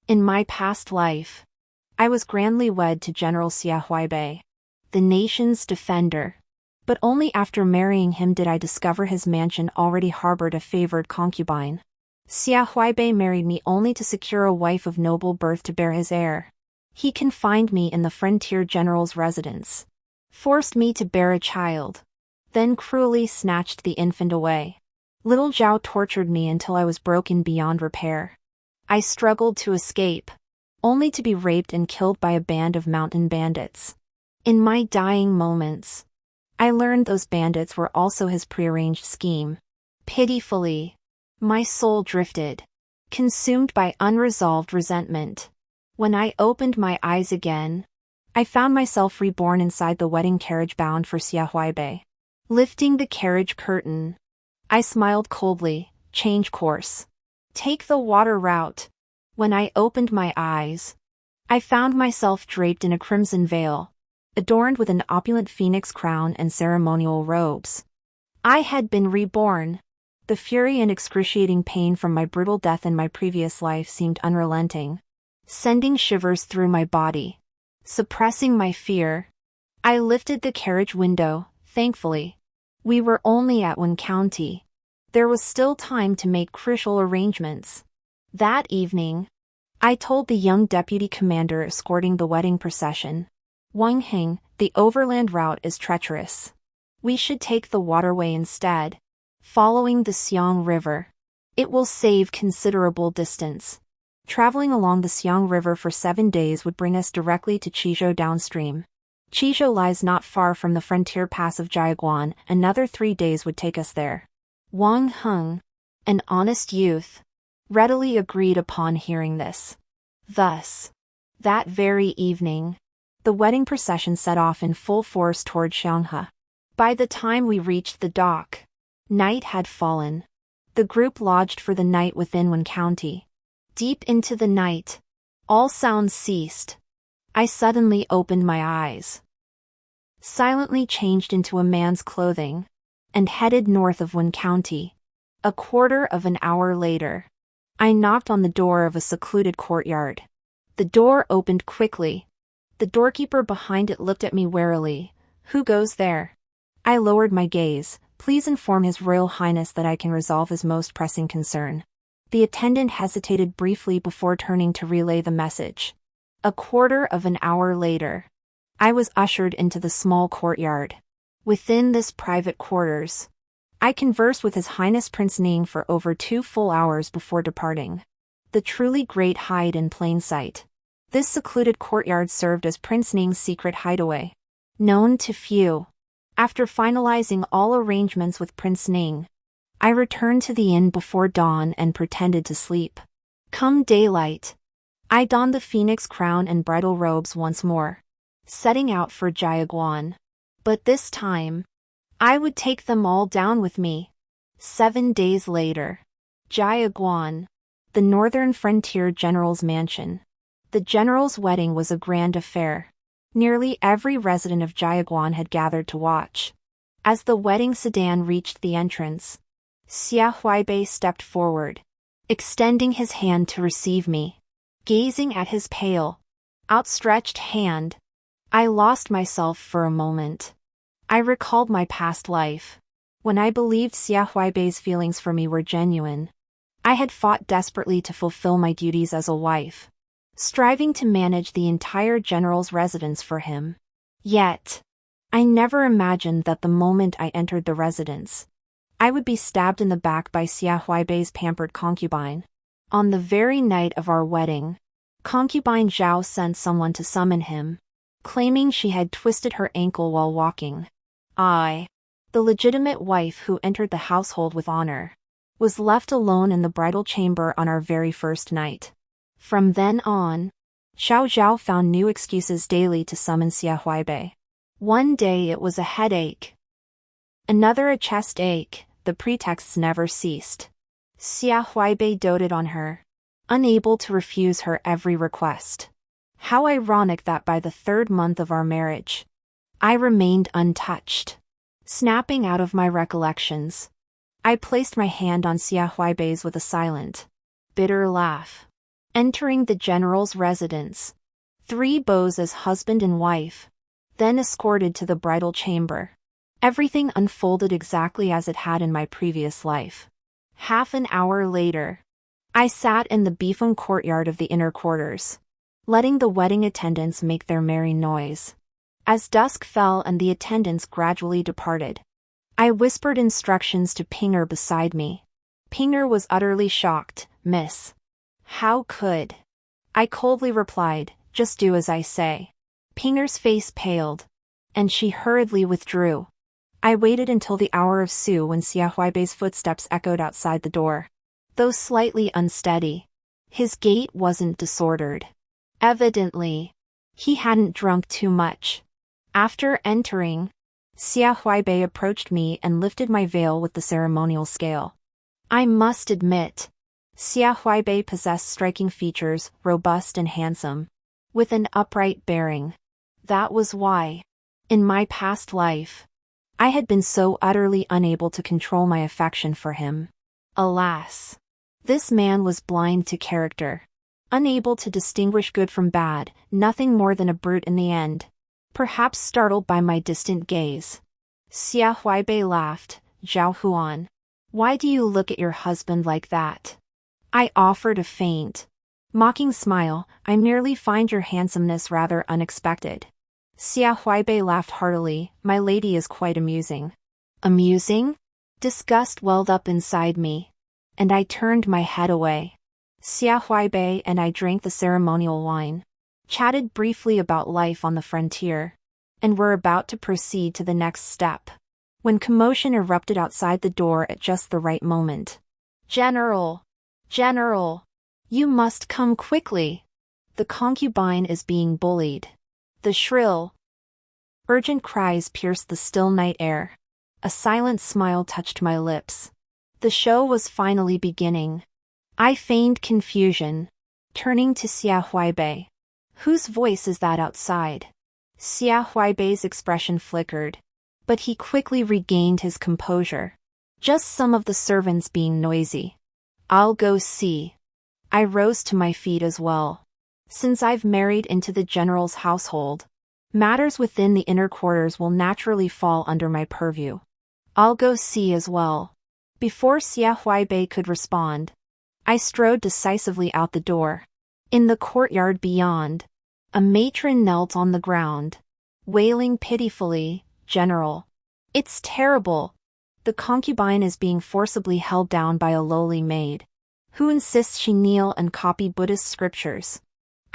In my past life, I was grandly wed to General Xia Huaibei, the nation's defender. But only after marrying him did I discover his mansion already harbored a favored concubine. Xia Huaibei married me only to secure a wife of noble birth to bear his heir. He confined me in the frontier general's residence, forced me to bear a child, then cruelly snatched the infant away. Little Zhao tortured me until I was broken beyond repair. I struggled to escape, only to be raped and killed by a band of mountain bandits. In my dying moments, I learned those bandits were also his prearranged scheme. Pitifully, my soul drifted, consumed by unresolved resentment. When I opened my eyes again, I found myself reborn inside the wedding carriage bound for Xia Huaibei. Lifting the carriage curtain, I smiled coldly, change course. Take the water route. When I opened my eyes, I found myself draped in a crimson veil, adorned with an opulent phoenix crown and ceremonial robes. I had been reborn. The fury and excruciating pain from my brutal death in my previous life seemed unrelenting, sending shivers through my body. Suppressing my fear, I lifted the carriage window, thankfully. We were only at one county. There was still time to make crucial arrangements. That evening, I told the young deputy commander escorting the wedding procession, Wang Heng, the overland route is treacherous. We should take the waterway instead, following the Xiang River. It will save considerable distance. Traveling along the Xiang River for 7 days would bring us directly to Qizhou downstream. Qizhou lies not far from the frontier pass of Jiaguan. Another 3 days would take us there. Wang Heng, an honest youth, readily agreed upon hearing this. Thus, that very evening, the wedding procession set off in full force toward Xianghe. By the time we reached the dock, night had fallen. The group lodged for the night within one county. Deep into the night, all sounds ceased. I suddenly opened my eyes, silently changed into a man's clothing, and headed north of one county. A quarter of an hour later, I knocked on the door of a secluded courtyard. The door opened quickly. The doorkeeper behind it looked at me warily. Who goes there? I lowered my gaze. Please inform His Royal Highness that I can resolve his most pressing concern. The attendant hesitated briefly before turning to relay the message. A quarter of an hour later, I was ushered into the small courtyard. Within this private quarters, I conversed with His Highness Prince Ning for over 2 full hours before departing. The truly great hide in plain sight. This secluded courtyard served as Prince Ning's secret hideaway, known to few. After finalizing all arrangements with Prince Ning, I returned to the inn before dawn and pretended to sleep. Come daylight, I donned the phoenix crown and bridal robes once more, setting out for Jiaguan. But this time, I would take them all down with me. 7 days later, Jiaguan, the northern frontier general's mansion. The general's wedding was a grand affair. Nearly every resident of Jiaguan had gathered to watch. As the wedding sedan reached the entrance, Xia Huaibei stepped forward, extending his hand to receive me. Gazing at his pale, outstretched hand, I lost myself for a moment. I recalled my past life, when I believed Xia Huaibei's feelings for me were genuine. I had fought desperately to fulfill my duties as a wife, striving to manage the entire general's residence for him. Yet, I never imagined that the moment I entered the residence, I would be stabbed in the back by Xia Huaibei's pampered concubine. On the very night of our wedding, concubine Zhao sent someone to summon him, claiming she had twisted her ankle while walking. I, the legitimate wife who entered the household with honor, was left alone in the bridal chamber on our very first night. From then on, Xiao Zhao found new excuses daily to summon Xia Huaibei. One day it was a headache, another a chest ache. The pretexts never ceased. Xia Huaibei doted on her, unable to refuse her every request. How ironic that by the 3rd month of our marriage, I remained untouched. Snapping out of my recollections, I placed my hand on Xia Huaibei's with a silent, bitter laugh. Entering the general's residence. 3 bows as husband and wife. Then escorted to the bridal chamber. Everything unfolded exactly as it had in my previous life. Half an hour later, I sat in the beefon courtyard of the inner quarters, letting the wedding attendants make their merry noise. As dusk fell and the attendants gradually departed, I whispered instructions to Pinger beside me. Pinger was utterly shocked. "Miss, how could?" I coldly replied, "Just do as I say." Pinger's face paled, and she hurriedly withdrew. I waited until the hour of Su when Xia Huaibei's footsteps echoed outside the door. Though slightly unsteady, his gait wasn't disordered. Evidently, he hadn't drunk too much. After entering, Xia Huaibei approached me and lifted my veil with the ceremonial scale. I must admit, Xia Huaibei possessed striking features, robust and handsome, with an upright bearing. That was why, in my past life, I had been so utterly unable to control my affection for him. Alas, this man was blind to character, unable to distinguish good from bad, nothing more than a brute in the end. Perhaps startled by my distant gaze, Xia Huaibei laughed. "Zhao Huan, why do you look at your husband like that?" I offered a faint, mocking smile. "I merely find your handsomeness rather unexpected." Xia Huaibei laughed heartily. "My lady is quite amusing." Amusing? Disgust welled up inside me, and I turned my head away. Xia Huaibei and I drank the ceremonial wine, chatted briefly about life on the frontier, and were about to proceed to the next step, when commotion erupted outside the door at just the right moment. "General! General! You must come quickly! The concubine is being bullied." The shrill, urgent cries pierced the still night air. A silent smile touched my lips. The show was finally beginning. I feigned confusion, turning to Xia Huaibei. "Whose voice is that outside?" Xia Huaibei's expression flickered, but he quickly regained his composure. "Just some of the servants being noisy. I'll go see." I rose to my feet as well. Since I've married into the general's household, matters within the inner quarters will naturally fall under my purview. "I'll go see as well." Before Xia Huaibei could respond, I strode decisively out the door. In the courtyard beyond, a matron knelt on the ground, wailing pitifully. "General, it's terrible. The concubine is being forcibly held down by a lowly maid, who insists she kneel and copy Buddhist scriptures."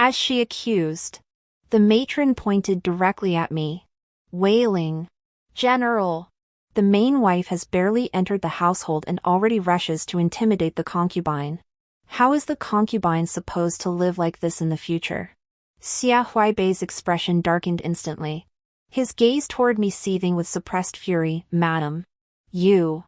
As she accused, the matron pointed directly at me, wailing, "General, the main wife has barely entered the household and already rushes to intimidate the concubine. How is the concubine supposed to live like this in the future?" Xia Huaibei's expression darkened instantly. His gaze toward me seething with suppressed fury. "Madam, you..."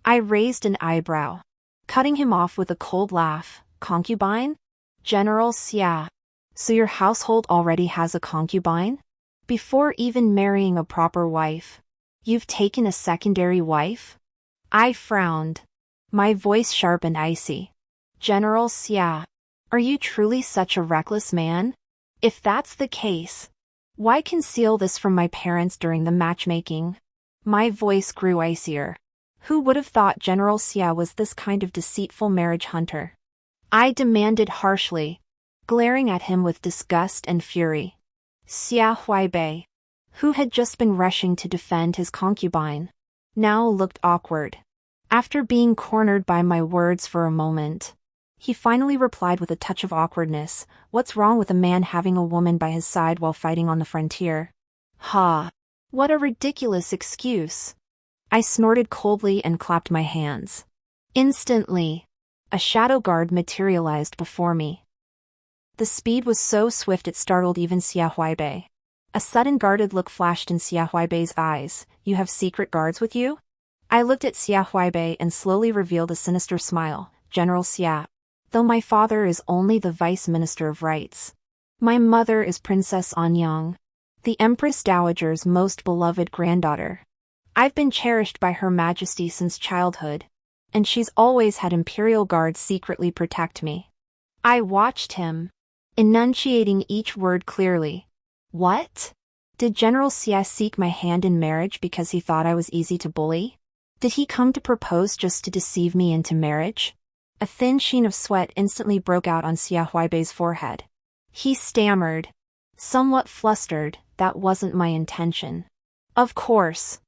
I raised an eyebrow, cutting him off with a cold laugh. "Concubine? General Xia, so your household already has a concubine? Before even marrying a proper wife, you've taken a secondary wife?" I frowned, my voice sharp and icy. "General Xia, are you truly such a reckless man? If that's the case, why conceal this from my parents during the matchmaking?" My voice grew icier. Who would have thought General Xia was this kind of deceitful marriage hunter? I demanded harshly, glaring at him with disgust and fury. Xia Huaibei, who had just been rushing to defend his concubine, now looked awkward. After being cornered by my words for a moment, he finally replied with a touch of awkwardness, "What's wrong with a man having a woman by his side while fighting on the frontier?" Ha! What a ridiculous excuse! I snorted coldly and clapped my hands. Instantly, a shadow guard materialized before me. The speed was so swift it startled even Xia Huaibei. A sudden guarded look flashed in Xia Huaibei's eyes. "You have secret guards with you?" I looked at Xia Huaibei and slowly revealed a sinister smile. "General Xia, though my father is only the Vice Minister of Rights, my mother is Princess Anyang, the Empress Dowager's most beloved granddaughter. I've been cherished by Her Majesty since childhood, and she's always had Imperial Guards secretly protect me." I watched him, enunciating each word clearly. What? Did General Xia seek my hand in marriage because he thought I was easy to bully? Did he come to propose just to deceive me into marriage? A thin sheen of sweat instantly broke out on Xia Huaibei's forehead. He stammered, somewhat flustered, that wasn't my intention. Of course.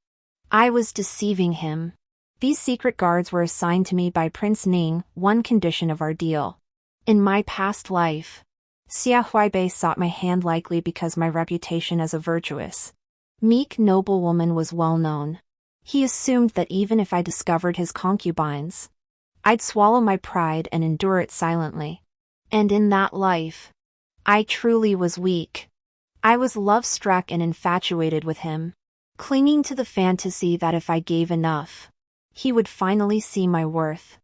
I was deceiving him. These secret guards were assigned to me by Prince Ning, one condition of our deal. In my past life, Xia Huaibei sought my hand likely because my reputation as a virtuous, meek noblewoman was well known. He assumed that even if I discovered his concubines, I'd swallow my pride and endure it silently. And in that life, I truly was weak. I was love-struck and infatuated with him, clinging to the fantasy that if I gave enough, he would finally see my worth.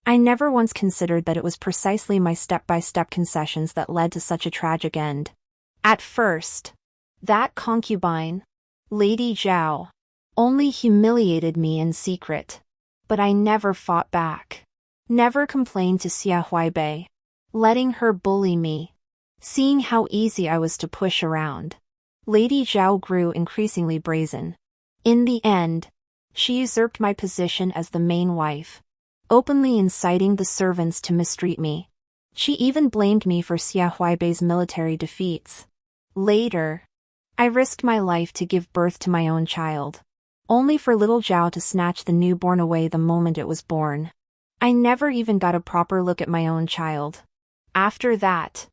I never once considered that it was precisely my step-by-step concessions that led to such a tragic end. At first, that concubine, Lady Zhao, only humiliated me in secret. But I never fought back. Never complained to Xia Huaibei, letting her bully me. Seeing how easy I was to push around, Lady Zhao grew increasingly brazen. In the end, she usurped my position as the main wife, openly inciting the servants to mistreat me. She even blamed me for Xia Huaibei's military defeats. Later, I risked my life to give birth to my own child, only for little Zhao to snatch the newborn away the moment it was born. I never even got a proper look at my own child. After that,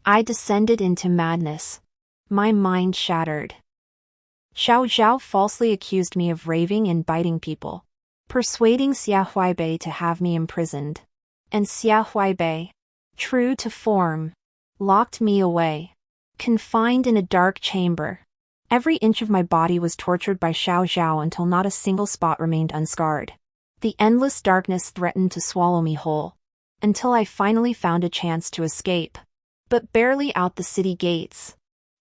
I descended into madness. My mind shattered. Xiao Zhao falsely accused me of raving and biting people, persuading Xia Huaibei to have me imprisoned. And Xia Huaibei, true to form, locked me away, confined in a dark chamber. Every inch of my body was tortured by Xiao Zhao until not a single spot remained unscarred. The endless darkness threatened to swallow me whole, until I finally found a chance to escape. But barely out the city gates,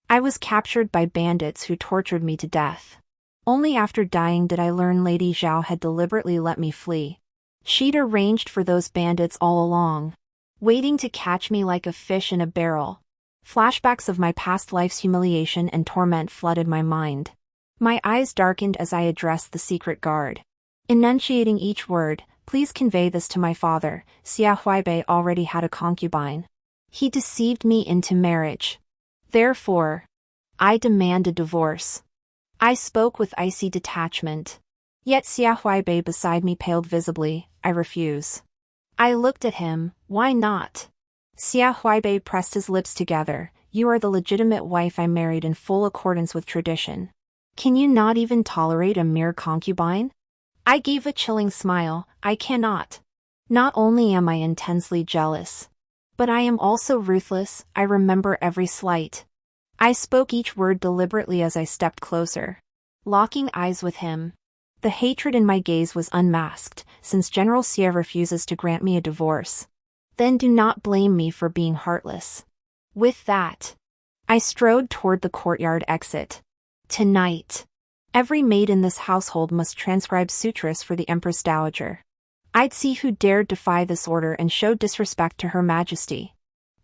I was captured by bandits who tortured me to death. Only after dying did I learn Lady Zhao had deliberately let me flee. She'd arranged for those bandits all along, waiting to catch me like a fish in a barrel. Flashbacks of my past life's humiliation and torment flooded my mind. My eyes darkened as I addressed the secret guard, enunciating each word. Please convey this to my father. Xia Huaibei already had a concubine. He deceived me into marriage. Therefore, I demand a divorce. I spoke with icy detachment. Yet Xia Huaibei beside me paled visibly. I refuse. I looked at him. Why not? Xia Huaibei pressed his lips together. You are the legitimate wife I married in full accordance with tradition. Can you not even tolerate a mere concubine? I gave a chilling smile. I cannot. Not only am I intensely jealous, but I am also ruthless. I remember every slight. I spoke each word deliberately as I stepped closer, locking eyes with him. The hatred in my gaze was unmasked. Since General Xia refuses to grant me a divorce, then do not blame me for being heartless. With that, I strode toward the courtyard exit. Tonight, every maid in this household must transcribe sutras for the Empress Dowager. I'd see who dared defy this order and show disrespect to Her Majesty.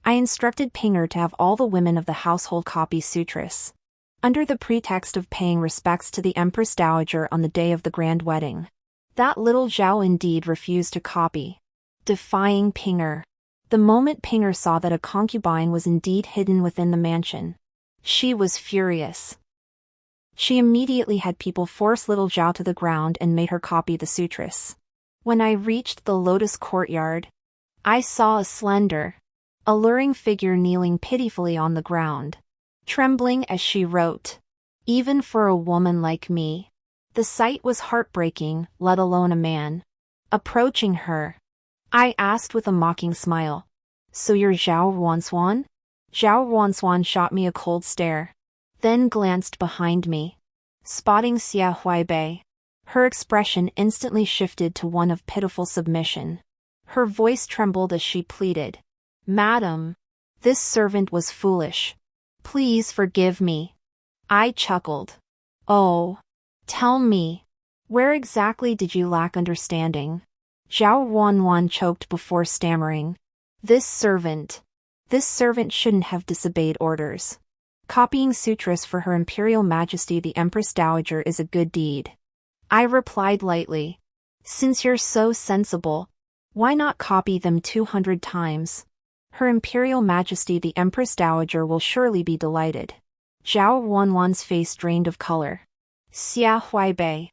I instructed Pinger to have all the women of the household copy sutras, under the pretext of paying respects to the Empress Dowager on the day of the grand wedding. That little Zhao indeed refused to copy, defying Pinger. The moment Pinger saw that a concubine was indeed hidden within the mansion, she was furious. She immediately had people force little Zhao to the ground and made her copy the sutras. When I reached the lotus courtyard, I saw a slender, alluring figure kneeling pitifully on the ground, trembling as she wrote. Even for a woman like me, the sight was heartbreaking, let alone a man. Approaching her, I asked with a mocking smile, "So you're Zhao Ruanswan?" Zhao Ruanswan shot me a cold stare, then glanced behind me, spotting Xia Huaibei. Her expression instantly shifted to one of pitiful submission. Her voice trembled as she pleaded, "Madam, this servant was foolish. Please forgive me." I chuckled. "Oh, tell me, where exactly did you lack understanding?" Zhao Ruanwan choked before stammering, This servant. This servant shouldn't have disobeyed orders. Copying sutras for Her Imperial Majesty the Empress Dowager is a good deed. I replied lightly. Since you're so sensible, why not copy them 200 times? Her Imperial Majesty the Empress Dowager will surely be delighted. Zhao Wanwan's face drained of color. Xia Huaibei,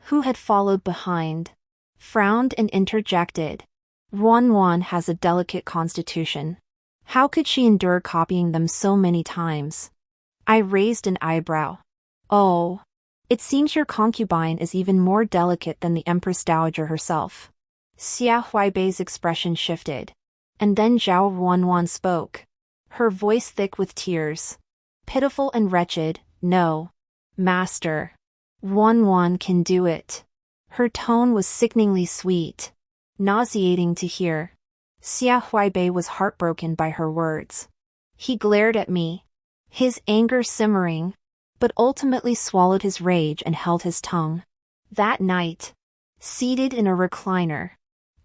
who had followed behind, frowned and interjected. Wanwan has a delicate constitution. How could she endure copying them so many times? I raised an eyebrow. Oh, it seems your concubine is even more delicate than the Empress Dowager herself. Xia Huaibei's expression shifted. And then Zhao Wanwan spoke. Her voice thick with tears. Pitiful and wretched, no. Master. Wanwan can do it. Her tone was sickeningly sweet. Nauseating to hear. Xia Huaibei was heartbroken by her words. He glared at me, his anger simmering, but ultimately swallowed his rage and held his tongue. That night, seated in a recliner,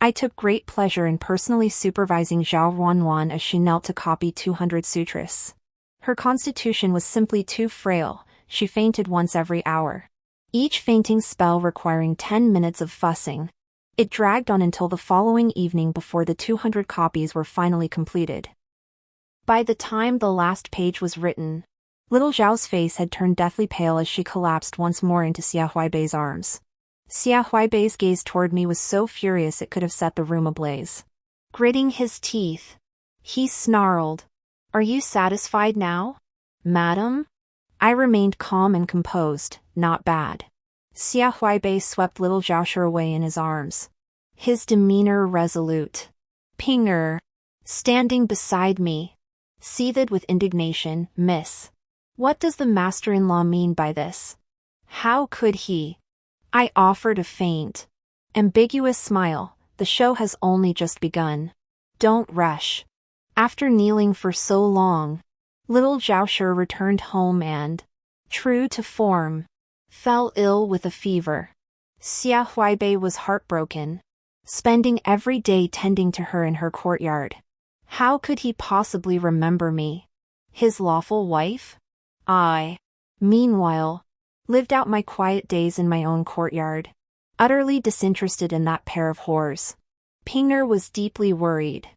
I took great pleasure in personally supervising Zhao Wanwan as she knelt to copy 200 sutras. Her constitution was simply too frail, she fainted once every hour. Each fainting spell requiring 10 minutes of fussing. It dragged on until the following evening before the 200 copies were finally completed. By the time the last page was written, little Zhao's face had turned deathly pale as she collapsed once more into Xia Huaibei's arms. Xia Huaibei's gaze toward me was so furious it could have set the room ablaze. Gritting his teeth, he snarled, "Are you satisfied now, madam?" I remained calm and composed. Not bad. Xia Huaibei swept little Zhaoshu away in his arms. His demeanor resolute. Pinger, standing beside me, seethed with indignation. Miss, what does the master-in-law mean by this? How could he? I offered a faint, ambiguous smile. The show has only just begun. Don't rush. After kneeling for so long, little Zhaoshu returned home and, true to form, fell ill with a fever. Xia Huaibei was heartbroken, spending every day tending to her in her courtyard. How could he possibly remember me? His lawful wife? I, meanwhile, lived out my quiet days in my own courtyard, utterly disinterested in that pair of whores. Pinger was deeply worried.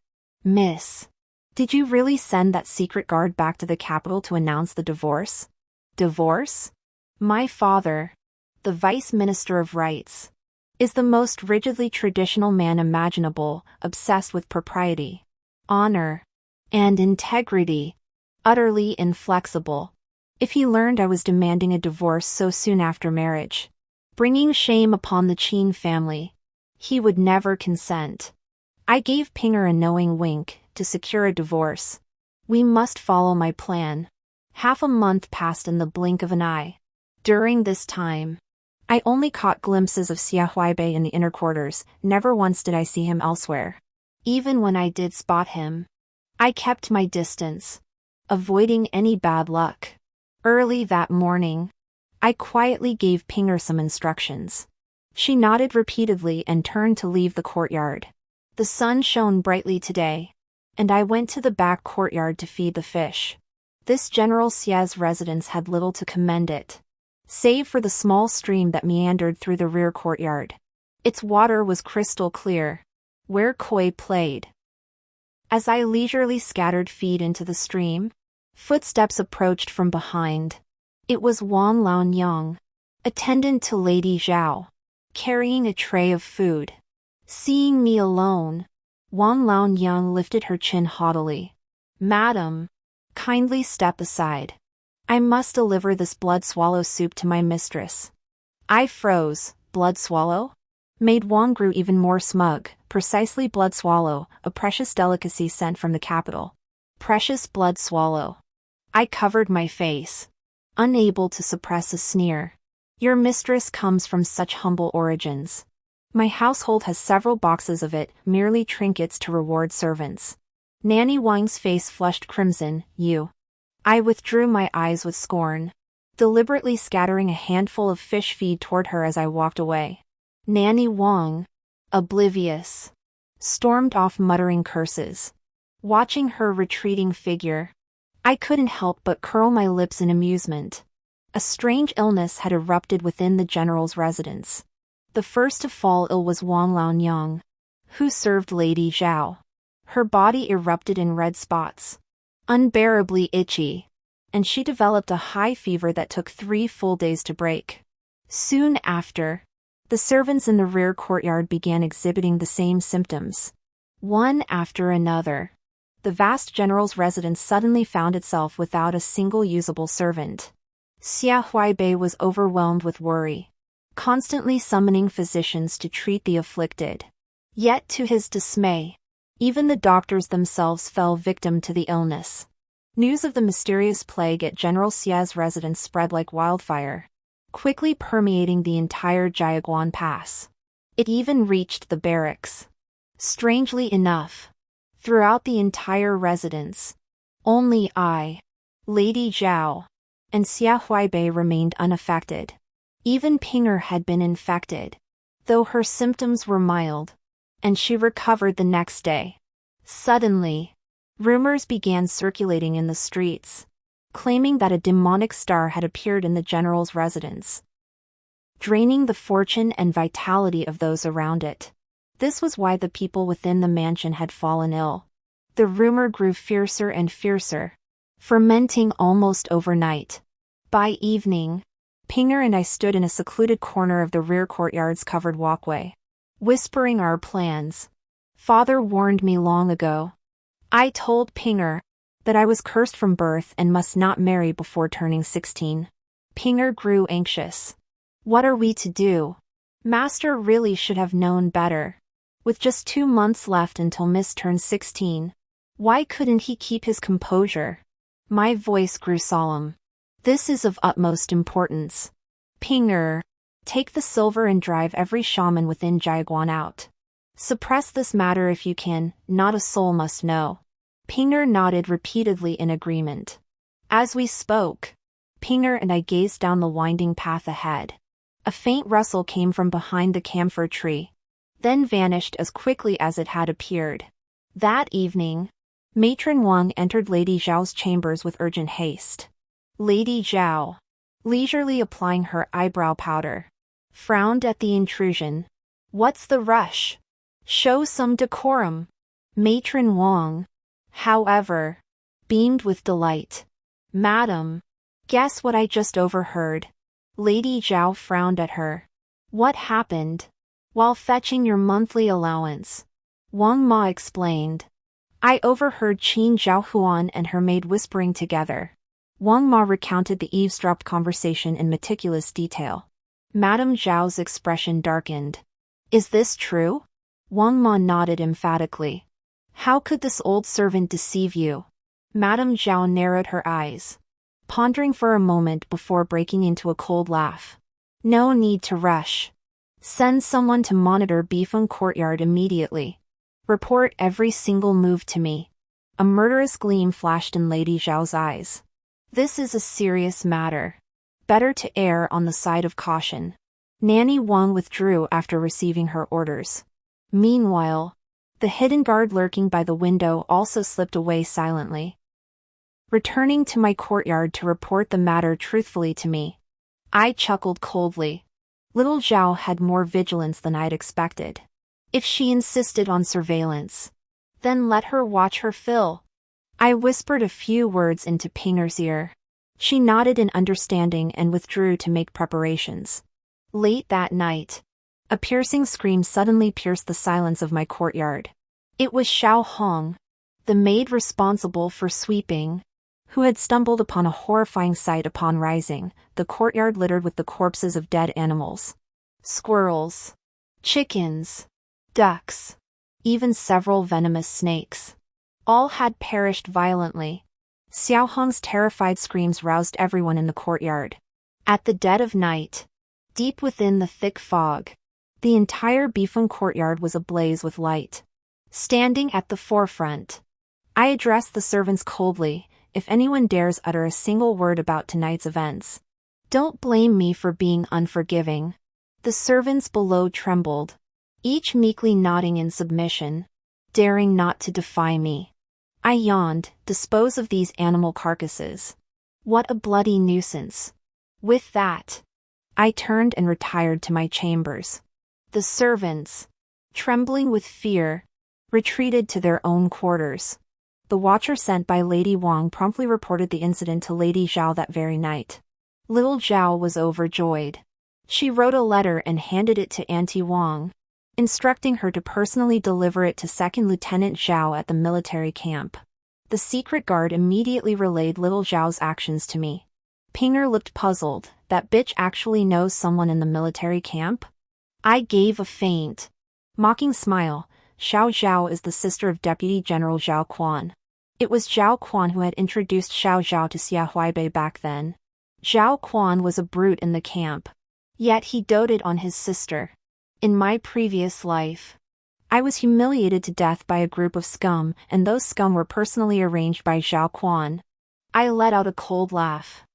Miss, did you really send that secret guard back to the capital to announce the divorce? Divorce? My father, the Vice Minister of Rights, is the most rigidly traditional man imaginable, obsessed with propriety, honor, and integrity, utterly inflexible. If he learned I was demanding a divorce so soon after marriage, bringing shame upon the Qin family, he would never consent. I gave Pinger a knowing wink. To secure a divorce, we must follow my plan. Half a month passed in the blink of an eye. During this time, I only caught glimpses of Xia Huaibei in the inner quarters. Never once did I see him elsewhere. Even when I did spot him, I kept my distance, avoiding any bad luck. Early that morning, I quietly gave Pinger some instructions. She nodded repeatedly and turned to leave the courtyard. The sun shone brightly today, and I went to the back courtyard to feed the fish. This General Xia's residence had little to commend it, save for the small stream that meandered through the rear courtyard. Its water was crystal clear, where koi played. As I leisurely scattered feed into the stream, footsteps approached from behind. It was Wan Laonyang, attendant to Lady Zhao, carrying a tray of food. Seeing me alone, Wan Laonyang lifted her chin haughtily. Madam, kindly step aside. I must deliver this blood swallow soup to my mistress. I froze. Blood swallow? Made Wang grew even more smug. Precisely, blood swallow, a precious delicacy sent from the capital. Precious blood swallow. I covered my face, unable to suppress a sneer. Your mistress comes from such humble origins. My household has several boxes of it, merely trinkets to reward servants. Nanny Wang's face flushed crimson. You. I withdrew my eyes with scorn, deliberately scattering a handful of fish feed toward her as I walked away. Nanny Wang, oblivious, stormed off muttering curses. Watching her retreating figure, I couldn't help but curl my lips in amusement. A strange illness had erupted within the general's residence. The first to fall ill was Wang Laonyang, who served Lady Zhao. Her body erupted in red spots, unbearably itchy, and she developed a high fever that took 3 full days to break. Soon after, the servants in the rear courtyard began exhibiting the same symptoms. One after another, the vast general's residence suddenly found itself without a single usable servant. Xia Huaibei was overwhelmed with worry, constantly summoning physicians to treat the afflicted. Yet to his dismay, even the doctors themselves fell victim to the illness. News of the mysterious plague at General Xia's residence spread like wildfire, quickly permeating the entire Jiaguan Pass. It even reached the barracks. Strangely enough, throughout the entire residence, only I, Lady Zhao, and Xia Huaibei remained unaffected. Even Pinger had been infected, though her symptoms were mild, and she recovered the next day. Suddenly, rumors began circulating in the streets, claiming that a demonic star had appeared in the general's residence, draining the fortune and vitality of those around it. This was why the people within the mansion had fallen ill. The rumor grew fiercer and fiercer, fermenting almost overnight. By evening, Pinger and I stood in a secluded corner of the rear courtyard's covered walkway, whispering our plans. Father warned me long ago. I told Pinger that I was cursed from birth and must not marry before turning 16. Pinger grew anxious. What are we to do? Master really should have known better. With just 2 months left until Miss turns 16. Why couldn't he keep his composure? My voice grew solemn. This is of utmost importance. Pinger, take the silver and drive every shaman within Jiaguan out. Suppress this matter if you can, not a soul must know. Pinger nodded repeatedly in agreement. As we spoke, Pinger and I gazed down the winding path ahead. A faint rustle came from behind the camphor tree, then vanished as quickly as it had appeared. That evening, Matron Wang entered Lady Zhao's chambers with urgent haste. Lady Zhao, leisurely applying her eyebrow powder, frowned at the intrusion. What's the rush? Show some decorum. Matron Wang, however, beamed with delight. Madam, guess what I just overheard? Lady Zhao frowned at her. What happened? While fetching your monthly allowance, Wang Ma explained. I overheard Qin Zhaohuan and her maid whispering together. Wang Ma recounted the eavesdropped conversation in meticulous detail. Madame Zhao's expression darkened. Is this true? Wang Ma nodded emphatically. How could this old servant deceive you? Madame Zhao narrowed her eyes, pondering for a moment before breaking into a cold laugh. No need to rush. Send someone to monitor Bifeng Courtyard immediately. Report every single move to me. A murderous gleam flashed in Lady Zhao's eyes. This is a serious matter. Better to err on the side of caution. Nanny Wang withdrew after receiving her orders. Meanwhile, the hidden guard lurking by the window also slipped away silently. Returning to my courtyard to report the matter truthfully to me, I chuckled coldly. Little Zhao had more vigilance than I'd expected. If she insisted on surveillance, then let her watch her fill. I whispered a few words into Pinger's ear. She nodded in understanding and withdrew to make preparations. Late that night, a piercing scream suddenly pierced the silence of my courtyard. It was Xiao Hong, the maid responsible for sweeping, who had stumbled upon a horrifying sight upon rising, the courtyard littered with the corpses of dead animals. Squirrels, chickens, ducks, even several venomous snakes. All had perished violently. Xiao Hong's terrified screams roused everyone in the courtyard. At the dead of night, deep within the thick fog, the entire Bifeng courtyard was ablaze with light. Standing at the forefront, I addressed the servants coldly. If anyone dares utter a single word about tonight's events, don't blame me for being unforgiving. The servants below trembled, each meekly nodding in submission, daring not to defy me. I yawned. Dispose of these animal carcasses. What a bloody nuisance. With that, I turned and retired to my chambers. The servants, trembling with fear, retreated to their own quarters. The watcher sent by Lady Wang promptly reported the incident to Lady Zhao that very night. Little Zhao was overjoyed. She wrote a letter and handed it to Auntie Wang, instructing her to personally deliver it to Second Lieutenant Zhao at the military camp. The secret guard immediately relayed little Zhao's actions to me. Pinger looked puzzled. That bitch actually knows someone in the military camp? I gave a faint, mocking smile. Xiao Zhao is the sister of Deputy General Zhao Quan. It was Zhao Quan who had introduced Xiao Zhao to Xia Huaibei back then. Zhao Quan was a brute in the camp. Yet he doted on his sister. In my previous life, I was humiliated to death by a group of scum, and those scum were personally arranged by Zhao Quan. I let out a cold laugh,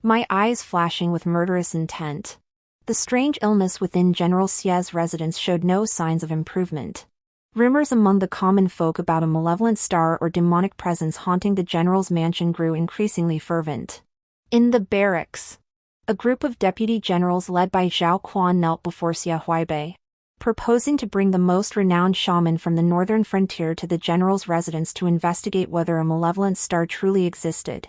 my eyes flashing with murderous intent. The strange illness within General Xia's residence showed no signs of improvement. Rumors among the common folk about a malevolent star or demonic presence haunting the general's mansion grew increasingly fervent. In the barracks, a group of deputy generals led by Zhao Quan knelt before Xia Huaibei, proposing to bring the most renowned shaman from the northern frontier to the general's residence to investigate whether a malevolent star truly existed.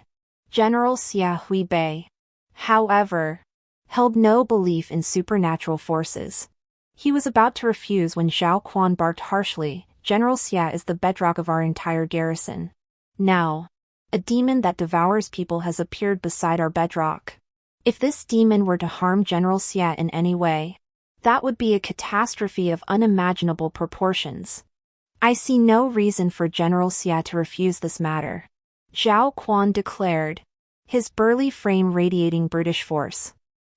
General Xia Huaibei, however, held no belief in supernatural forces. He was about to refuse when Zhao Quan barked harshly, "General Xia is the bedrock of our entire garrison. Now, a demon that devours people has appeared beside our bedrock. If this demon were to harm General Xia in any way, that would be a catastrophe of unimaginable proportions. I see no reason for General Xia to refuse this matter," Zhao Quan declared, his burly frame radiating brutish force.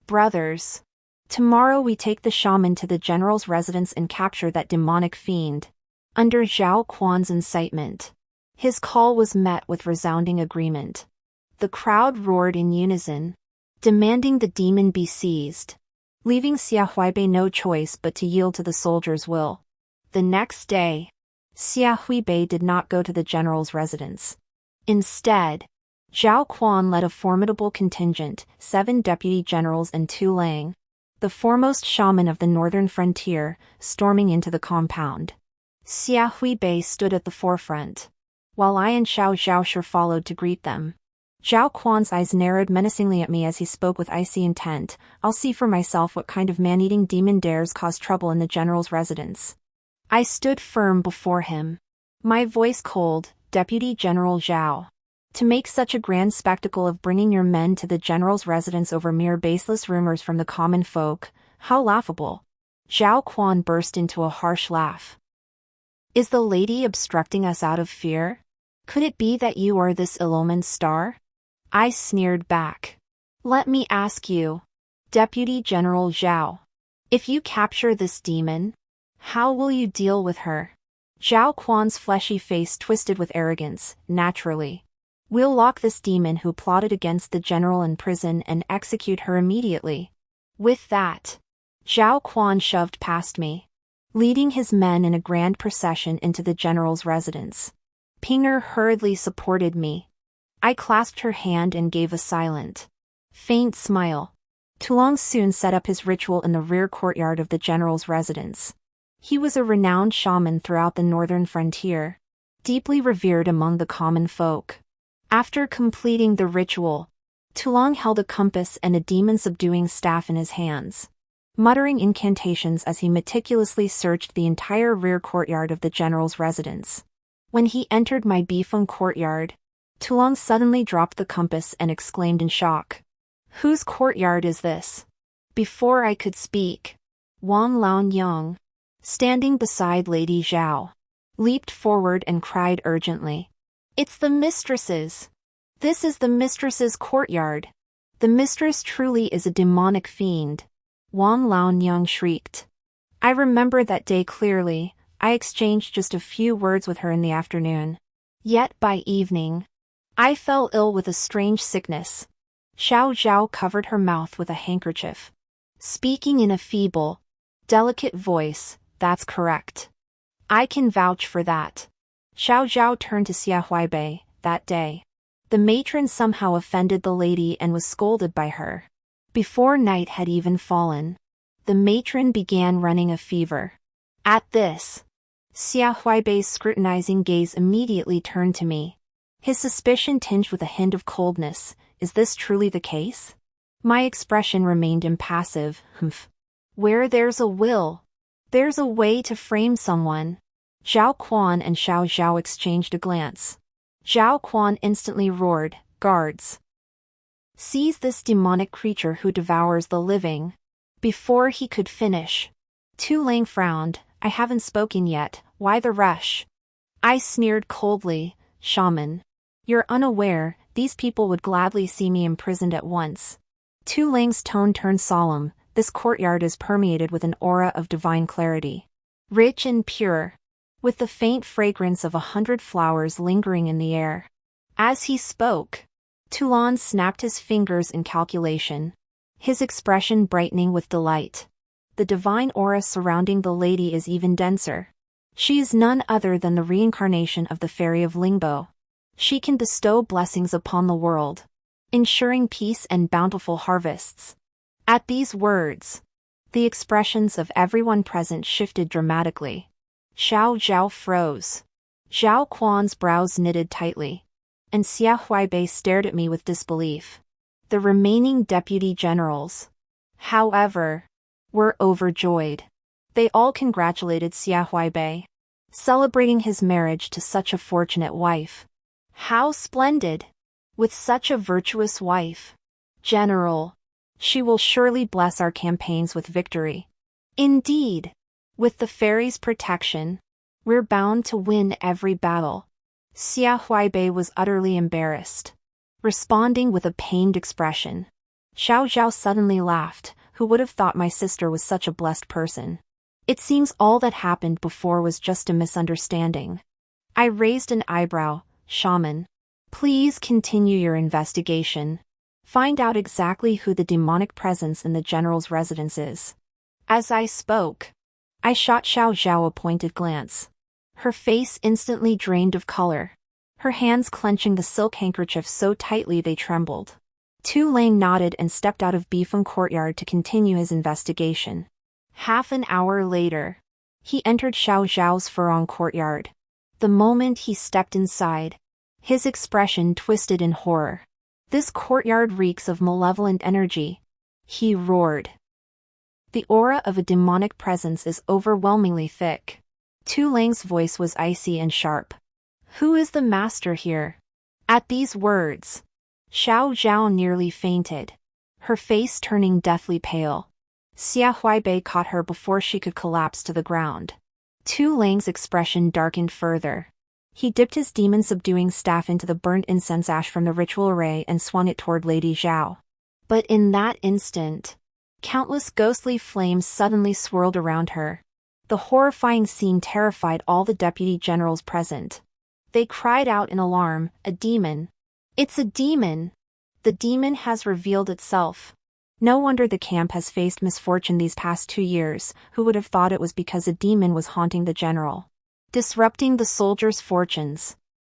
"Brothers, tomorrow we take the shaman to the general's residence and capture that demonic fiend." Under Zhao Quan's incitement, his call was met with resounding agreement. The crowd roared in unison, demanding the demon be seized, leaving Xia Huaibei no choice but to yield to the soldiers' will. The next day, Xia Huaibei did not go to the general's residence. Instead, Zhao Quan led a formidable contingent, 7 deputy generals and 2 Lang, the foremost shaman of the northern frontier, storming into the compound. Xia Huaibei stood at the forefront, while I and Xiao Zhaoshi followed to greet them. Zhao Quan's eyes narrowed menacingly at me as he spoke with icy intent. "I'll see for myself what kind of man-eating demon dares cause trouble in the general's residence." I stood firm before him, my voice cold. "Deputy General Zhao, to make such a grand spectacle of bringing your men to the general's residence over mere baseless rumors from the common folk, how laughable." Zhao Quan burst into a harsh laugh. "Is the lady obstructing us out of fear? Could it be that you are this ill-omened star?" I sneered back. "Let me ask you, Deputy General Zhao, if you capture this demon, how will you deal with her?" Zhao Quan's fleshy face twisted with arrogance. "Naturally. We'll lock this demon who plotted against the general in prison and execute her immediately." With that, Zhao Quan shoved past me, leading his men in a grand procession into the general's residence. Pinger hurriedly supported me. I clasped her hand and gave a silent, faint smile. Tulong soon set up his ritual in the rear courtyard of the general's residence. He was a renowned shaman throughout the northern frontier, deeply revered among the common folk. After completing the ritual, Tulong held a compass and a demon-subduing staff in his hands, muttering incantations as he meticulously searched the entire rear courtyard of the general's residence. When he entered my Bifeng courtyard, Tulong suddenly dropped the compass and exclaimed in shock, "Whose courtyard is this?" Before I could speak, Wang Laonyang, standing beside Lady Zhao, leaped forward and cried urgently, "It's the mistress's! This is the mistress's courtyard! The mistress truly is a demonic fiend!" Wang Laonyang shrieked. I remember that day clearly. I exchanged just a few words with her in the afternoon. Yet by evening, I fell ill with a strange sickness. Xiao Zhao covered her mouth with a handkerchief, speaking in a feeble, delicate voice. "That's correct. I can vouch for that." Xiao Zhao turned to Xia Huaibei that day. The matron somehow offended the lady and was scolded by her. Before night had even fallen, the matron began running a fever. At this, Xia Huaibei's scrutinizing gaze immediately turned to me. His suspicion tinged with a hint of coldness. Is this truly the case? My expression remained impassive. Where there's a will, there's a way to frame someone. Zhao Quan and Xiao Zhao exchanged a glance. Zhao Quan instantly roared, "Guards! Seize this demonic creature who devours the living." Before he could finish, Tu Ling frowned. "I haven't spoken yet, why the rush?" I sneered coldly, "Shaman. You're unaware, these people would gladly see me imprisoned at once." Tu Ling's tone turned solemn. "This courtyard is permeated with an aura of divine clarity. Rich and pure, with the faint fragrance of 100 flowers lingering in the air." As he spoke, Tulan snapped his fingers in calculation, his expression brightening with delight. The divine aura surrounding the lady is even denser. She is none other than the reincarnation of the fairy of Lingbo. She can bestow blessings upon the world, ensuring peace and bountiful harvests. At these words, the expressions of everyone present shifted dramatically. Xiao Zhao froze. Zhao Quan's brows knitted tightly, and Xia Huaibei stared at me with disbelief. The remaining deputy generals, however, were overjoyed. They all congratulated Xia Huaibei, celebrating his marriage to such a fortunate wife. How splendid! With such a virtuous wife, General, she will surely bless our campaigns with victory. Indeed, with the fairy's protection, we're bound to win every battle. Xia Huaibei was utterly embarrassed, responding with a pained expression. Xiao Zhao suddenly laughed. Who would have thought my sister was such a blessed person? It seems all that happened before was just a misunderstanding. I raised an eyebrow. Shaman, please continue your investigation. Find out exactly who the demonic presence in the general's residence is. As I spoke, I shot Xiao Zhao a pointed glance. Her face instantly drained of color, her hands clenching the silk handkerchief so tightly they trembled. Tu Ling nodded and stepped out of Bifeng courtyard to continue his investigation. Half an hour later, he entered Xiao Zhao's Furong courtyard. The moment he stepped inside, his expression twisted in horror. "This courtyard reeks of malevolent energy," he roared. "The aura of a demonic presence is overwhelmingly thick." Tu Ling's voice was icy and sharp. "Who is the master here?" At these words, Xiao Zhao nearly fainted, her face turning deathly pale. Xia Huaibei caught her before she could collapse to the ground. Tu Ling's expression darkened further. He dipped his demon-subduing staff into the burnt incense ash from the ritual array and swung it toward Lady Zhao. But in that instant, countless ghostly flames suddenly swirled around her. The horrifying scene terrified all the deputy generals present. They cried out in alarm, "A demon! It's a demon! The demon has revealed itself." No wonder the camp has faced misfortune these past 2 years. Who would have thought it was because a demon was haunting the general, disrupting the soldiers' fortunes?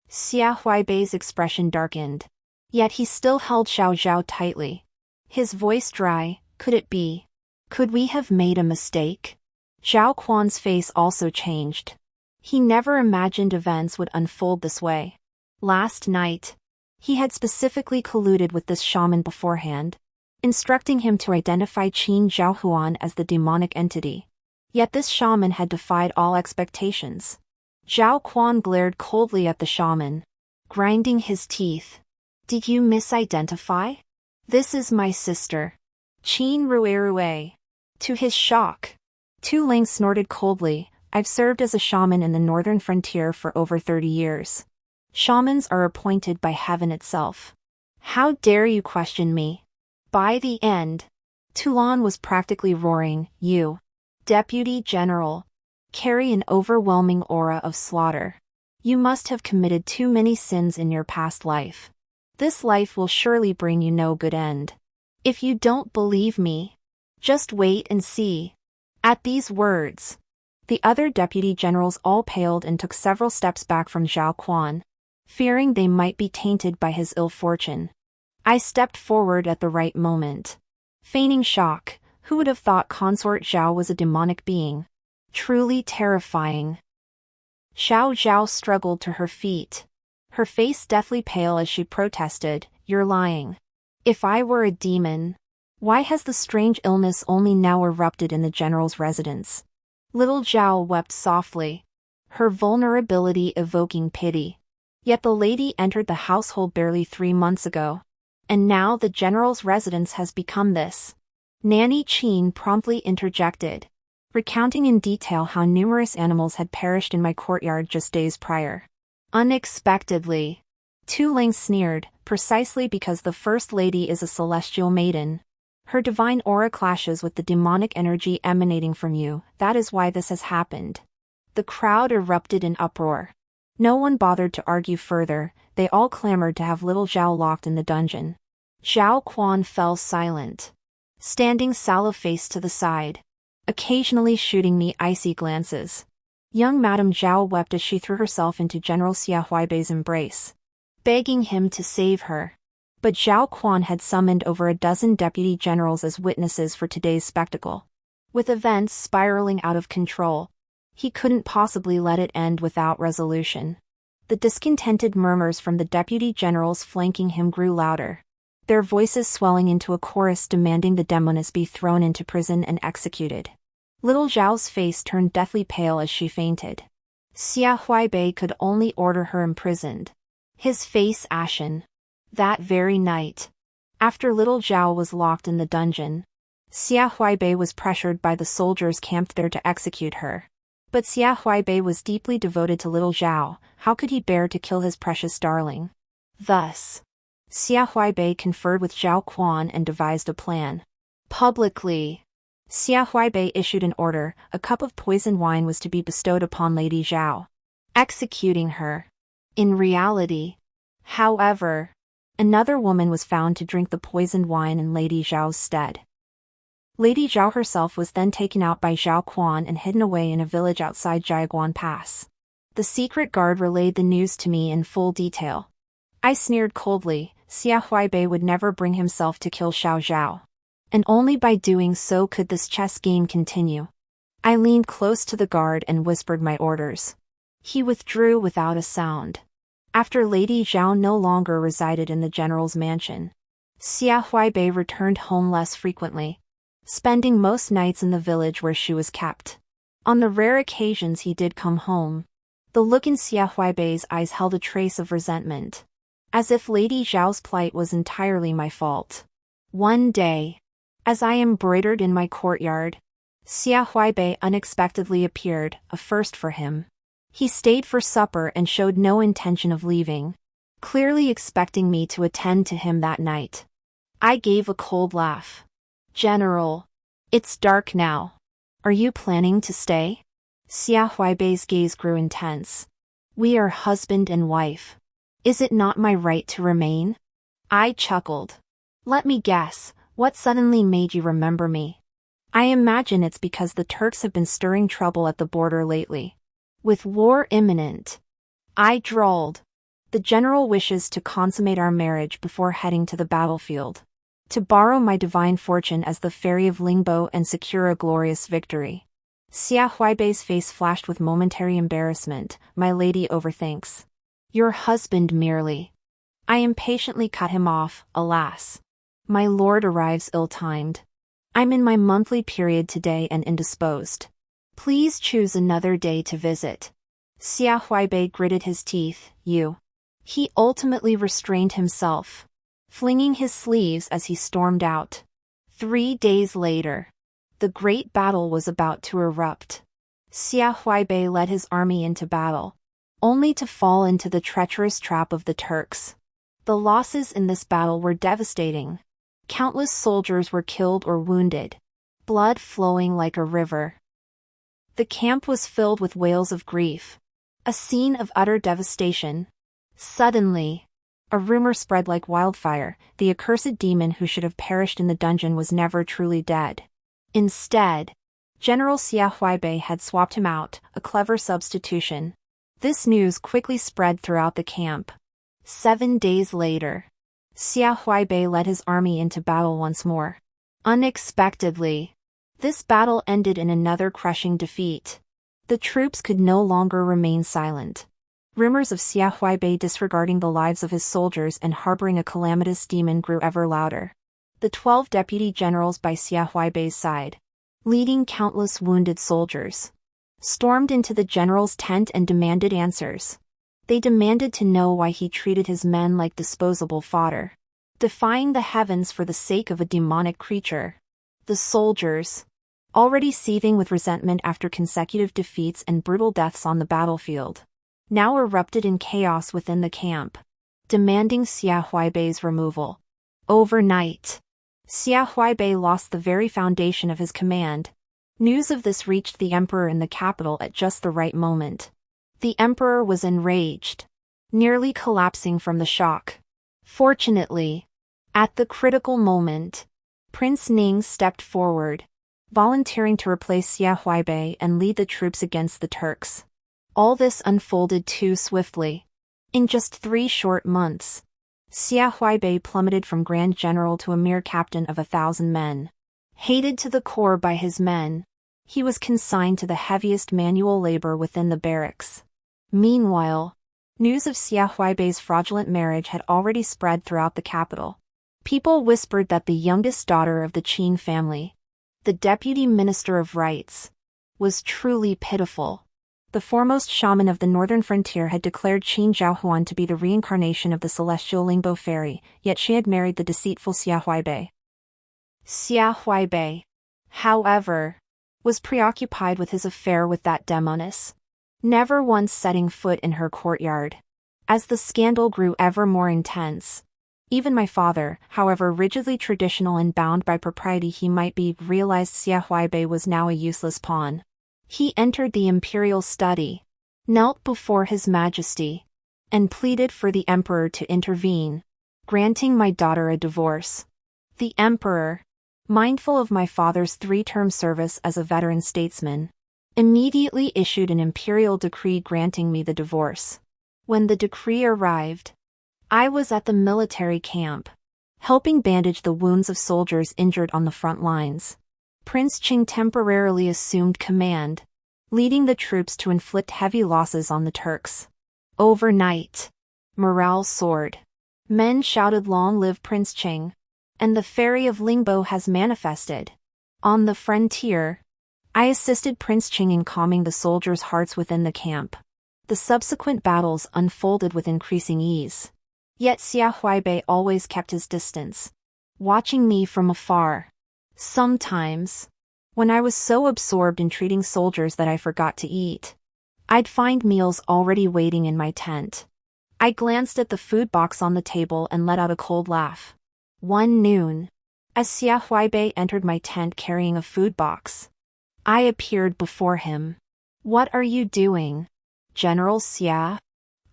Xia Huaibei's expression darkened. Yet he still held Xiao Zhao tightly. His voice dry. "Could it be? Could we have made a mistake?" Zhao Quan's face also changed. He never imagined events would unfold this way. Last night, he had specifically colluded with this shaman beforehand, instructing him to identify Qin Zhaohuan as the demonic entity. Yet this shaman had defied all expectations. Zhao Quan glared coldly at the shaman, grinding his teeth. "Did you misidentify? This is my sister, Qin Ruerue." To his shock, Tu Ling snorted coldly. "I've served as a shaman in the northern frontier for over 30 years. Shamans are appointed by heaven itself. How dare you question me?" By the end, Tulan was practically roaring, "You, Deputy General, carry an overwhelming aura of slaughter. You must have committed too many sins in your past life. This life will surely bring you no good end. If you don't believe me, just wait and see." At these words, The other deputy generals all paled and took several steps back from Zhao Quan, fearing they might be tainted by his ill fortune. I stepped forward at the right moment. Feigning shock, who would have thought Consort Zhao was a demonic being? Truly terrifying. Xiao Zhao struggled to her feet, her face deathly pale as she protested, "You're lying. If I were a demon, why has the strange illness only now erupted in the general's residence?" Little Zhao wept softly, her vulnerability evoking pity. Yet the lady entered the household barely 3 months ago, and now the general's residence has become this. Nanny Qin promptly interjected, recounting in detail how numerous animals had perished in my courtyard just days prior. Unexpectedly, Tu Ling sneered, precisely because the First Lady is a celestial maiden. Her divine aura clashes with the demonic energy emanating from you, that is why this has happened. The crowd erupted in uproar. No one bothered to argue further, they all clamored to have little Zhao locked in the dungeon. Zhao Quan fell silent, standing sallow-faced to the side, occasionally shooting me icy glances. Young Madame Zhao wept as she threw herself into General Xia Huaibei's embrace, begging him to save her. But Zhao Quan had summoned over a dozen deputy generals as witnesses for today's spectacle. With events spiraling out of control, he couldn't possibly let it end without resolution. The discontented murmurs from the deputy generals flanking him grew louder, their voices swelling into a chorus demanding the demoness be thrown into prison and executed. Little Zhao's face turned deathly pale as she fainted. Xia Huaibei could only order her imprisoned, his face ashen. That very night, after little Zhao was locked in the dungeon, Xia Huaibei was pressured by the soldiers camped there to execute her. But Xia Huaibei was deeply devoted to little Zhao, how could he bear to kill his precious darling? Thus, Xia Huaibei conferred with Zhao Quan and devised a plan. Publicly, Xia Huaibei issued an order, a cup of poisoned wine was to be bestowed upon Lady Zhao, executing her. In reality, however, another woman was found to drink the poisoned wine in Lady Zhao's stead. Lady Zhao herself was then taken out by Zhao Quan and hidden away in a village outside Jiaguan Pass. The secret guard relayed the news to me in full detail. I sneered coldly, Xia Huaibei would never bring himself to kill Xiao Zhao. And only by doing so could this chess game continue. I leaned close to the guard and whispered my orders. He withdrew without a sound. After Lady Zhao no longer resided in the general's mansion, Xia Huaibei returned home less frequently, spending most nights in the village where she was kept. On the rare occasions he did come home, the look in Xia Huaibei's eyes held a trace of resentment, as if Lady Zhao's plight was entirely my fault. One day, as I embroidered in my courtyard, Xia Huaibei unexpectedly appeared, a first for him. He stayed for supper and showed no intention of leaving, clearly expecting me to attend to him that night. I gave a cold laugh. "General, it's dark now. Are you planning to stay?" Xia Huaibei's gaze grew intense. "We are husband and wife. Is it not my right to remain?" I chuckled. "Let me guess, what suddenly made you remember me?" "I imagine it's because the Turks have been stirring trouble at the border lately. With war imminent," I drawled. "The general wishes to consummate our marriage before heading to the battlefield, to borrow my divine fortune as the fairy of Lingbo and secure a glorious victory." Xia Huaibei's face flashed with momentary embarrassment. "My lady overthinks. Your husband merely." I impatiently cut him off. "Alas, my lord arrives ill-timed. I'm in my monthly period today and indisposed. Please choose another day to visit." Xia Huaibei gritted his teeth. "You." He ultimately restrained himself, flinging his sleeves as he stormed out. 3 days later, the great battle was about to erupt. Xia Huaibei led his army into battle, only to fall into the treacherous trap of the Turks. The losses in this battle were devastating. Countless soldiers were killed or wounded, blood flowing like a river. The camp was filled with wails of grief, a scene of utter devastation. Suddenly, a rumor spread like wildfire: the accursed demon who should have perished in the dungeon was never truly dead. Instead, General Xia Huaibei had swapped him out, a clever substitution. This news quickly spread throughout the camp. 7 days later, Xia Huaibei led his army into battle once more. Unexpectedly, this battle ended in another crushing defeat. The troops could no longer remain silent. Rumors of Xia Huaibei disregarding the lives of his soldiers and harboring a calamitous demon grew ever louder. The 12 deputy generals by Xia Huaibei's side, leading countless wounded soldiers, stormed into the general's tent and demanded answers. They demanded to know why he treated his men like disposable fodder, defying the heavens for the sake of a demonic creature. The soldiers, already seething with resentment after consecutive defeats and brutal deaths on the battlefield, now erupted in chaos within the camp, demanding Xia Huaibei's removal. Overnight, Xia Huaibei lost the very foundation of his command. News of this reached the emperor in the capital at just the right moment. The emperor was enraged, nearly collapsing from the shock. Fortunately, at the critical moment, Prince Ning stepped forward, volunteering to replace Xia Huaibei and lead the troops against the Turks. All this unfolded too swiftly. In just 3 short months, Xia Huaibei plummeted from Grand General to a mere captain of 1,000 men. Hated to the core by his men, he was consigned to the heaviest manual labor within the barracks. Meanwhile, news of Xia Huaibei's fraudulent marriage had already spread throughout the capital. People whispered that the youngest daughter of the Qin family, the deputy minister of rights, was truly pitiful. The foremost shaman of the northern frontier had declared Qin Zhaohuan to be the reincarnation of the celestial Lingbo fairy, yet she had married the deceitful Xia Huaibei. Xia Huaibei, however, was preoccupied with his affair with that demoness, never once setting foot in her courtyard. As the scandal grew ever more intense, even my father, however rigidly traditional and bound by propriety he might be, realized Xia Huaibei was now a useless pawn. He entered the imperial study, knelt before His Majesty, and pleaded for the emperor to intervene, granting my daughter a divorce. The emperor, mindful of my father's 3-term service as a veteran statesman, immediately issued an imperial decree granting me the divorce. When the decree arrived, I was at the military camp, helping bandage the wounds of soldiers injured on the front lines. Prince Qing temporarily assumed command, leading the troops to inflict heavy losses on the Turks. Overnight, morale soared. Men shouted, "Long live Prince Qing! And the fairy of Lingbo has manifested." On the frontier, I assisted Prince Qing in calming the soldiers' hearts within the camp. The subsequent battles unfolded with increasing ease. Yet Xia Huaibei always kept his distance, watching me from afar. Sometimes, when I was so absorbed in treating soldiers that I forgot to eat, I'd find meals already waiting in my tent. I glanced at the food box on the table and let out a cold laugh. One noon, as Xia Huaibei entered my tent carrying a food box, I appeared before him. "What are you doing, General Xia?"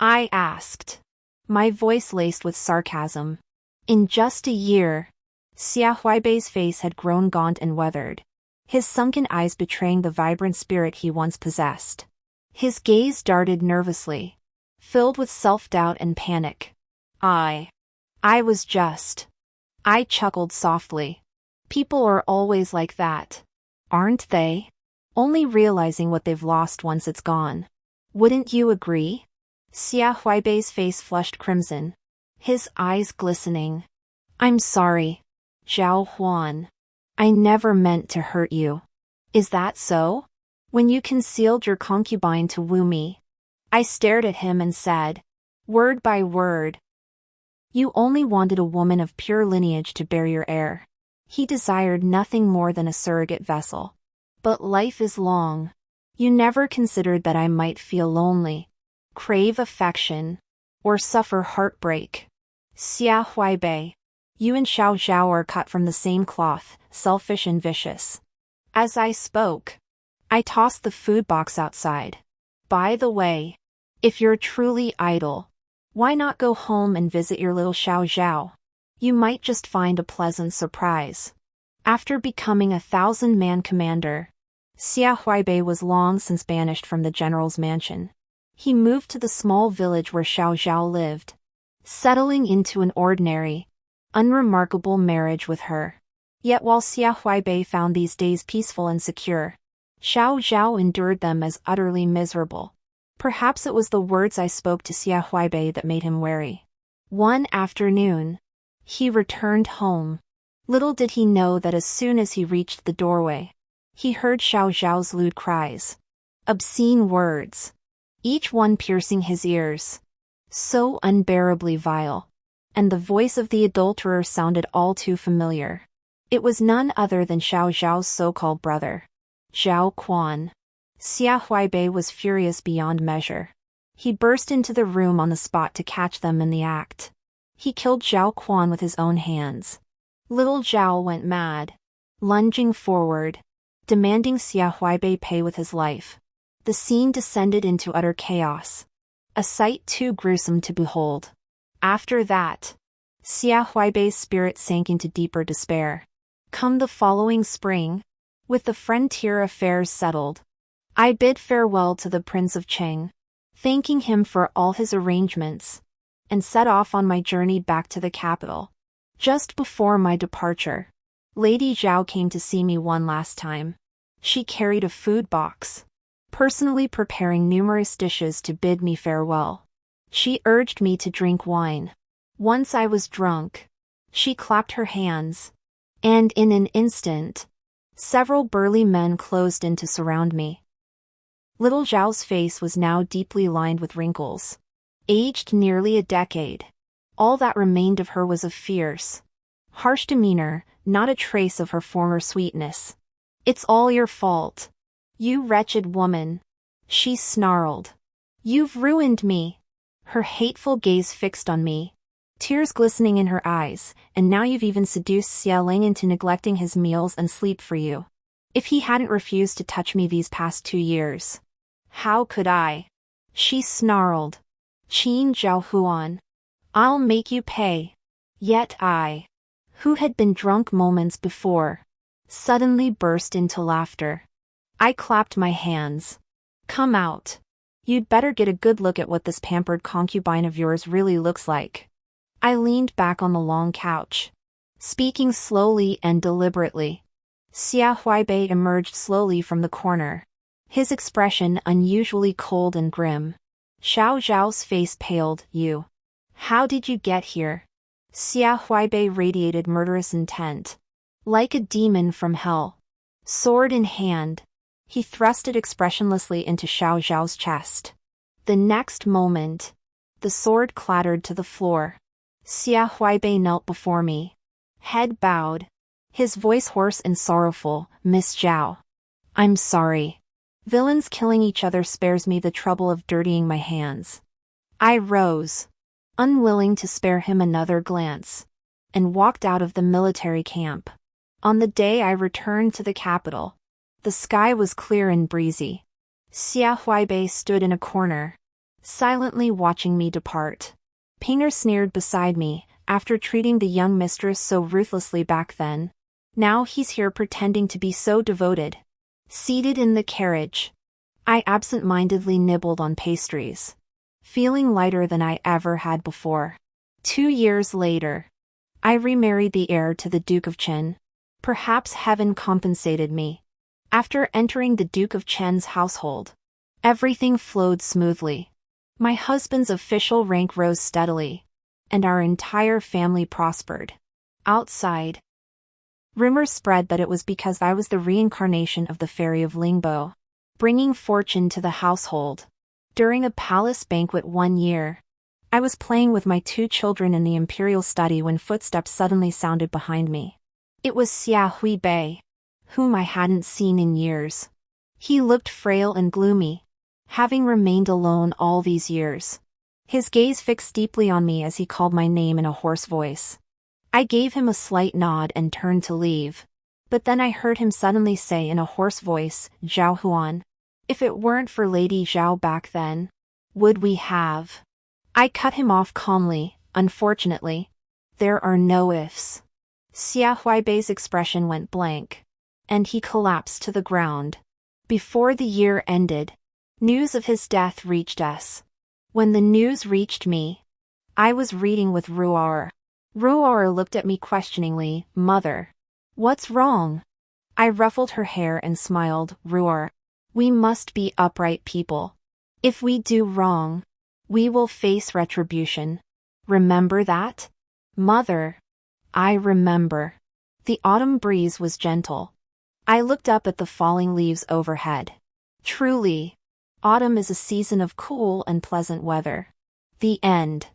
I asked, my voice laced with sarcasm. In just a year, Xia Huaibei's face had grown gaunt and weathered, his sunken eyes betraying the vibrant spirit he once possessed. His gaze darted nervously, filled with self-doubt and panic. I chuckled softly. People are always like that, aren't they? Only realizing what they've lost once it's gone. Wouldn't you agree? Xia Huaibei's face flushed crimson, his eyes glistening. "I'm sorry, Zhao Huan. I never meant to hurt you." "Is that so? When you concealed your concubine to woo me," I stared at him and said, word by word, "you only wanted a woman of pure lineage to bear your heir." He desired nothing more than a surrogate vessel. "But life is long. You never considered that I might feel lonely, crave affection, or suffer heartbreak. Xia Huaibei, you and Xiao Zhao are cut from the same cloth, selfish and vicious." As I spoke, I tossed the food box outside. "By the way, if you're truly idle, why not go home and visit your little Xiao Zhao? You might just find a pleasant surprise." After becoming a 1,000-man commander, Xia Huaibei was long since banished from the general's mansion. He moved to the small village where Xiao Zhao lived, settling into an ordinary, unremarkable marriage with her. Yet while Xia Huaibei found these days peaceful and secure, Xiao Zhao endured them as utterly miserable. Perhaps it was the words I spoke to Xia Huaibei that made him wary. One afternoon, he returned home. Little did he know that as soon as he reached the doorway, he heard Xiao Zhao's lewd cries. Obscene words. Each one piercing his ears. So unbearably vile. And the voice of the adulterer sounded all too familiar. It was none other than Xiao Zhao's so-called brother, Zhao Quan. Xia Huaibei was furious beyond measure. He burst into the room on the spot to catch them in the act. He killed Zhao Quan with his own hands. Little Zhao went mad, lunging forward, demanding Xia Huaibei pay with his life. The scene descended into utter chaos, a sight too gruesome to behold. After that, Xia Huaibei's spirit sank into deeper despair. Come the following spring, with the frontier affairs settled, I bid farewell to the Prince of Qing, thanking him for all his arrangements, and set off on my journey back to the capital. Just before my departure, Lady Zhao came to see me one last time. She carried a food box, personally preparing numerous dishes to bid me farewell. She urged me to drink wine. Once I was drunk, she clapped her hands, and in an instant, several burly men closed in to surround me. Little Zhao's face was now deeply lined with wrinkles. Aged nearly a decade, all that remained of her was a fierce, harsh demeanor, not a trace of her former sweetness. It's all your fault, you wretched woman, she snarled. You've ruined me. Her hateful gaze fixed on me, tears glistening in her eyes, and now you've even seduced Xia Ling into neglecting his meals and sleep for you. If he hadn't refused to touch me these past 2 years, how could I? She snarled. Qin Zhaohuan. I'll make you pay. Yet I, who had been drunk moments before, suddenly burst into laughter. I clapped my hands. Come out. You'd better get a good look at what this pampered concubine of yours really looks like. I leaned back on the long couch, speaking slowly and deliberately. Xia Huaibei emerged slowly from the corner, his expression unusually cold and grim. Xiao Zhao's face paled. You. How did you get here? Xia Huaibei radiated murderous intent. Like a demon from hell. Sword in hand, he thrust it expressionlessly into Xiao Zhao's chest. The next moment, the sword clattered to the floor. Xia Huaibei knelt before me, head bowed, his voice hoarse and sorrowful. Miss Zhao. I'm sorry. Villains killing each other spares me the trouble of dirtying my hands. I rose, unwilling to spare him another glance, and walked out of the military camp. On the day I returned to the capital, the sky was clear and breezy. Xia Huaibei stood in a corner, silently watching me depart. Pinger sneered beside me, after treating the young mistress so ruthlessly back then. Now he's here pretending to be so devoted. Seated in the carriage, I absent-mindedly nibbled on pastries, feeling lighter than I ever had before. 2 years later, I remarried the heir to the Duke of Qin. Perhaps heaven compensated me. After entering the Duke of Qin's household, everything flowed smoothly. My husband's official rank rose steadily, and our entire family prospered. Outside, rumors spread that it was because I was the reincarnation of the fairy of Lingbo, bringing fortune to the household. During a palace banquet one year, I was playing with my 2 children in the imperial study when footsteps suddenly sounded behind me. It was Xia Huaibei, whom I hadn't seen in years. He looked frail and gloomy, having remained alone all these years. His gaze fixed deeply on me as he called my name in a hoarse voice. I gave him a slight nod and turned to leave. But then I heard him suddenly say in a hoarse voice, Zhao Huan. If it weren't for Lady Zhao back then, would we have? I cut him off calmly. Unfortunately, there are no ifs. Xia Huaibei's expression went blank, and he collapsed to the ground. Before the year ended, news of his death reached us. When the news reached me, I was reading with Ruar. Ruar looked at me questioningly. Mother, what's wrong? I ruffled her hair and smiled. Ruar, we must be upright people. If we do wrong, we will face retribution. Remember that? Mother, I remember. The autumn breeze was gentle. I looked up at the falling leaves overhead. Truly, autumn is a season of cool and pleasant weather. The end.